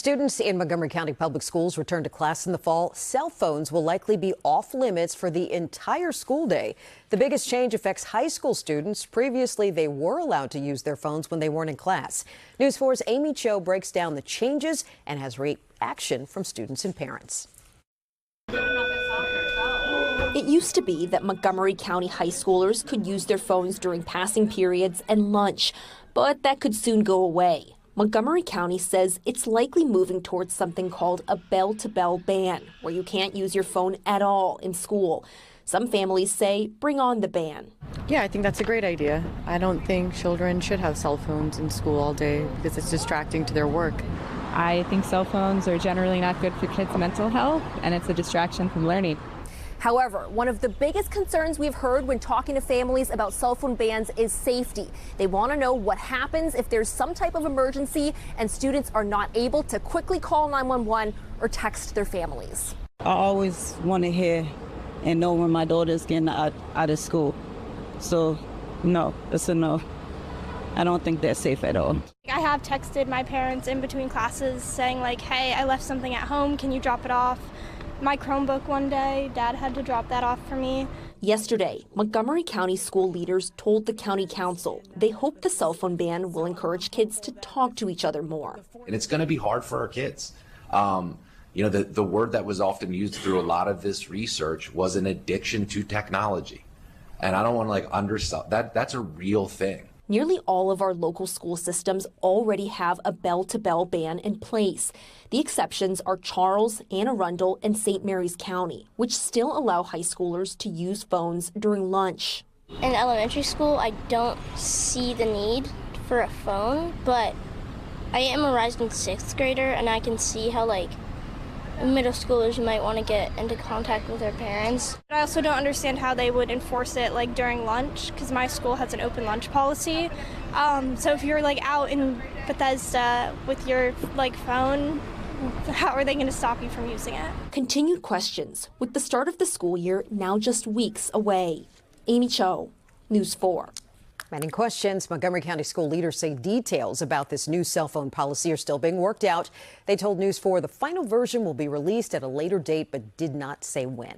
Students in Montgomery County Public Schools return to class in the fall. Cell phones will likely be off limits for the entire school day. The biggest change affects high school students. Previously, they were allowed to use their phones when they weren't in class. News 4's Aimee breaks down the changes and has reaction from students and parents. It used to be that Montgomery County high schoolers could use their phones during passing periods and lunch, but that could soon go away. Montgomery County says it's likely moving towards something called a bell-to-bell ban, where you can't use your phone at all in school. Some families say bring on the ban. Yeah, I think that's a great idea. I don't think children should have cell phones in school all day because it's distracting to their work. I think cell phones are generally not good for kids' mental health, and it's a distraction from learning. However, one of the biggest concerns we've heard when talking to families about cell phone bans is safety. They want to know what happens if there's some type of emergency and students are not able to quickly call 911 or text their families. I always want to hear and know when my daughter's getting out of school. So, no, it's a no. I don't think they're safe at all. I have texted my parents in between classes saying like, hey, I left something at home, can you drop it off? My Chromebook one day, Dad had to drop that off for me. Yesterday, Montgomery County school leaders told the county council they hope the cell phone ban will encourage kids to talk to each other more. And it's going to be hard for our kids. The word that was often used through a lot of this research was an addiction to technology. And I don't want to undersell that. That's a real thing. Nearly all of our local school systems already have a bell-to-bell ban in place. The exceptions are Charles, Anne Arundel, and St. Mary's County, which still allow high schoolers to use phones during lunch. In elementary school, I don't see the need for a phone, but I am a rising sixth grader, and I can see how, middle schoolers might want to get into contact with their parents. I also don't understand how they would enforce it during lunch, because my school has an open lunch policy. So if you're out in Bethesda with your phone, how are they going to stop you from using it? Continued questions with the start of the school year now just weeks away. Aimee, News 4. Many questions. Montgomery County school leaders say details about this new cell phone policy are still being worked out. They told News 4 the final version will be released at a later date, but did not say when.